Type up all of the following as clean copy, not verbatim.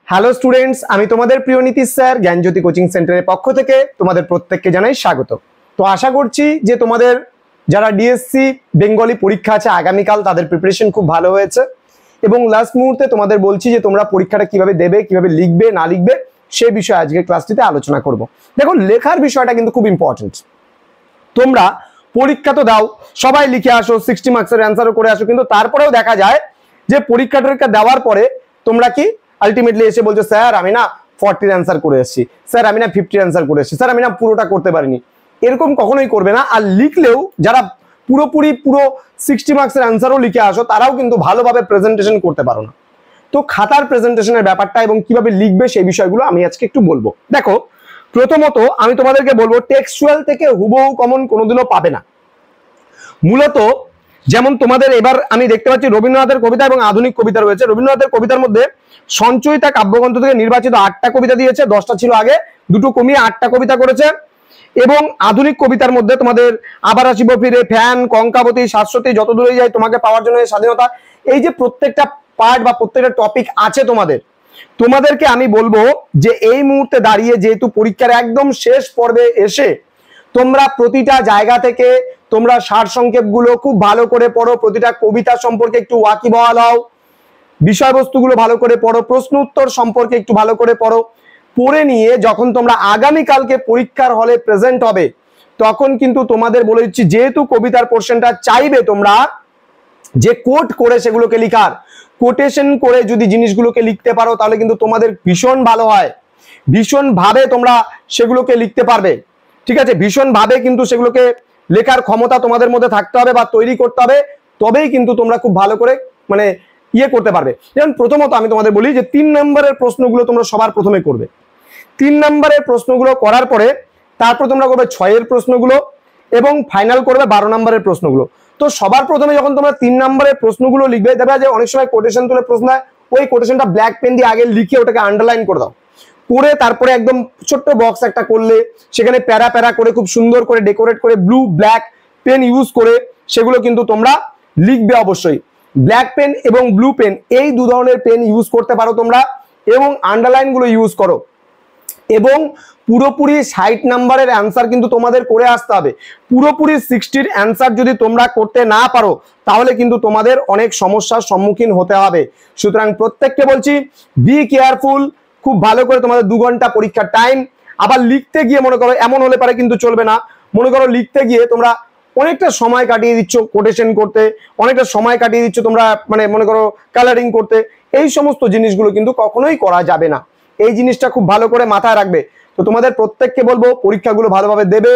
Hello students, আমি তোমাদের প্রিয় নীতিশ স্যার জ্ঞানজ্যোতি কোচিং সেন্টারের পক্ষ থেকে তোমাদের প্রত্যেককে জানাই স্বাগত। তো আশা করছি যে তোমাদের যারা ডিএসসি বেঙ্গলি পরীক্ষা আছে আগামীকাল, তাদের প্রিপারেশন খুব ভালো হয়েছে এবং লাস্ট মুহূর্তে তোমাদের বলছি যে তোমরা পরীক্ষাটা কিভাবে দেবে, কিভাবে লিখবে না লিখবে সে বিষয়ে আজকের ক্লাসটিতে আলোচনা করব। দেখো, লেখার বিষয়টা কিন্তু খুব ইম্পর্টেন্ট। তোমরা পরীক্ষা তো দাও, সবাই লিখে আসো, 60 মার্কসের অ্যান্সারও করে আসো, কিন্তু তারপরেও দেখা যায় যে পরীক্ষা টরীক্ষা দেওয়ার পরে তোমরা কি আলটিমেটলি এসে বলছো স্যার আমি না 40 অ্যান্সার করে এসেছি, স্যার আমি না 50 অ্যান্সার করে এসেছি, স্যার আমি না পুরোটা করতে পারিনি। এরকম কখনোই করবে না। আর লিখলেও যারা পুরো 60 মার্কসের অ্যান্সারও লিখে আসো তারাও কিন্তু ভালোভাবে প্রেজেন্টেশন করতে পারো না। তো খাতার প্রেজেন্টেশনের ব্যাপারটা এবং কিভাবে লিখবে সেই বিষয়গুলো আমি আজকে একটু বলবো। দেখো, প্রথমত আমি তোমাদেরকে বলবো টেক্সচুয়াল থেকে হুবহু কমন কোনোদিনও পাবে না। মূলত যেমন তোমাদের এবার আমি দেখতে পাচ্ছি রবীন্দ্রনাথের কবিতা এবং আধুনিক কবিতা রয়েছে। রবীন্দ্রনাথের কবিতার মধ্যে সঞ্চয়িতা কাব্যগ্রন্থ থেকে নির্বাচিত 8টা কবিতা দিয়েছে, 10টা ছিল আগে, দুটো কমিয়ে 8টা কবিতা করেছে। এবং আধুনিক কবিতার মধ্যে তোমাদের আবার আসিব ফিরে, ফ্যান, কঙ্কাবতী, শাশ্বতী, যত দূরে যায়, তোমাকে পাওয়ার জন্য স্বাধীনতা, এই যে প্রত্যেকটা পার্ট বা প্রত্যেকটা টপিক আছে তোমাদেরকে আমি বলবো যে এই মুহূর্তে দাঁড়িয়ে যেহেতু পরীক্ষার একদম শেষ পর্বে এসে তোমরা প্রতিটা জায়গা থেকে তোমরা সারসংক্ষেপগুলো খুব ভালো করে পড়ো, প্রতিটা কবিতা সম্পর্কে একটু ওয়াকিবহাল হও, বিষয়বস্তুগুলো ভালো করে পড়ো, প্রশ্ন উত্তর সম্পর্কে একটু ভালো করে পড়ো। পড়ে নিয়ে যখন তোমরা আগামীকালকে পরীক্ষার হলে প্রেজেন্ট হবে তখন কিন্তু তোমাদের বলে দিচ্ছি, যেহেতু কবিতার পোর্শনটা চাইবে তোমরা যে কোট করে সেগুলোকে লিখার, কোটেশন করে যদি জিনিসগুলোকে লিখতে পারো তাহলে কিন্তু তোমাদের ভীষণ ভালো হয়, ভীষণ ভাবে তোমরা সেগুলোকে লিখতে পারবে। ঠিক আছে, ভীষণ ভাবে কিন্তু সেগুলোকে লেখার ক্ষমতা তোমাদের মধ্যে থাকতে হবে বা তৈরি করতে হবে, তবেই কিন্তু তোমরা খুব ভালো করে মানে করতে পারবে। যেমন প্রথমত আমি তোমাদের বলি যে 3 নম্বরের প্রশ্নগুলো তোমরা সবার প্রথমে করবে। 3 নম্বরের প্রশ্নগুলো করার পরে তারপর তোমরা করবে 6 এর প্রশ্নগুলো এবং ফাইনাল করবে 12 নম্বরের প্রশ্নগুলো। তো সবার প্রথমে যখন তোমরা 3 নম্বরের প্রশ্নগুলো লিখবে, দেখবে যে অনেক সময় কোটেশন তুলে প্রশ্ন হয়, ওই কোটেশনটা ব্ল্যাক পেন দিয়ে আগে লিখে ওটাকে আন্ডারলাইন করে দাও, করে তারপরে একদম ছোট্ট বক্স একটা করলে সেখানে প্যারা প্যারা করে খুব সুন্দর করে ডেকোরেট করে ব্লু ব্ল্যাক পেন ইউজ করে সেগুলো কিন্তু তোমরা লিখবে। অবশ্যই ব্ল্যাক পেন এবং ব্লু পেন এই দু ধরনের পেন ইউজ করতে পারো তোমরা, এবং আন্ডারলাইন গুলো ইউজ করো। এবং পুরোপুরি 60 নম্বরের অ্যান্সার কিন্তু তোমাদের করে আসতে হবে। পুরোপুরি 60-র অ্যান্সার যদি তোমরা করতে না পারো তাহলে কিন্তু তোমাদের অনেক সমস্যার সম্মুখীন হতে হবে। সুতরাং প্রত্যেককে বলছি, বি কেয়ারফুল, খুব ভালো করে তোমাদের 2 ঘন্টা পরীক্ষার টাইম। আবার লিখতে গিয়ে মনে করো এমন হলে পারে কিন্তু চলবে না, মনে করো লিখতে গিয়ে তোমরা অনেকটা সময় কাটিয়ে দিচ্ছ কোটেশন করতে, অনেকটা সময় কাটিয়ে দিচ্ছ তোমরা মানে মনে করো কালারিং করতে, এই সমস্ত জিনিসগুলো কিন্তু কখনোই করা যাবে না। এই জিনিসটা খুব ভালো করে মাথায় রাখবে। তো তোমাদের প্রত্যেককে বলবো পরীক্ষাগুলো ভালোভাবে দেবে।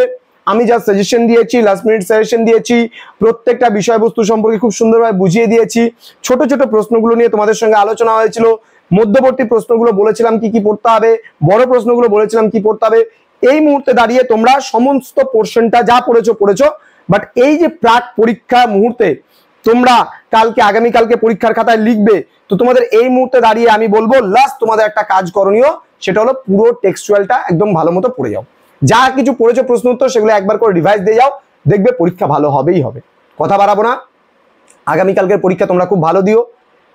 আমি যা সাজেশন দিয়েছি, লাস্ট মিনিট সাজেশন দিয়েছি, প্রত্যেকটা বিষয়বস্তু সম্পর্কে খুব সুন্দরভাবে বুঝিয়ে দিয়েছি। ছোট ছোট প্রশ্নগুলো নিয়ে তোমাদের সঙ্গে আলোচনা হয়েছিল, মধ্যবর্তী প্রশ্নগুলো বলেছিলাম কি কি পড়তে হবে, বড় প্রশ্নগুলো বলেছিলাম কি পড়তে হবে। এই মুহূর্তে দাঁড়িয়ে তোমরা সমস্ত পোর্শনটা যা পড়েছো, বাট এই যে প্রাক পরীক্ষা মুহূর্তে তোমরা আগামীকালকে পরীক্ষার খাতায় লিখবে, তো তোমাদের এই মুহূর্তে দাঁড়িয়ে আমি বলবো লাস্ট তোমাদের একটা কাজ করণীয়, সেটা হলো পুরো টেক্সচুয়ালটা একদম ভালো মতো পড়ে যাও। যা কিছু পড়েছো প্রশ্ন উত্তর সেগুলো একবার করে রিভাইজ দিয়ে যাও, দেখবে পরীক্ষা ভালো হবেই হবে। কথা বাড়াবো না, আগামীকালকের পরীক্ষা তোমরা খুব ভালো দিও।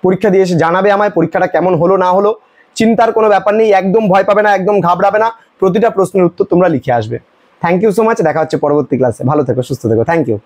পরীক্ষা দিয়ে এসে জানাবে আমায় পরীক্ষাটা কেমন হলো না হলো। চিন্তার কোনো ব্যাপার নেই, একদম ভয় পাবে না, একদম ঘাবড়াবে না, প্রতিটা প্রশ্নের উত্তর তোমরা লিখে আসবে। থ্যাংক ইউ সো মাচ, দেখা হচ্ছে পরবর্তী ক্লাসে। ভালো থেকো, সুস্থ থেকো, থ্যাংক ইউ।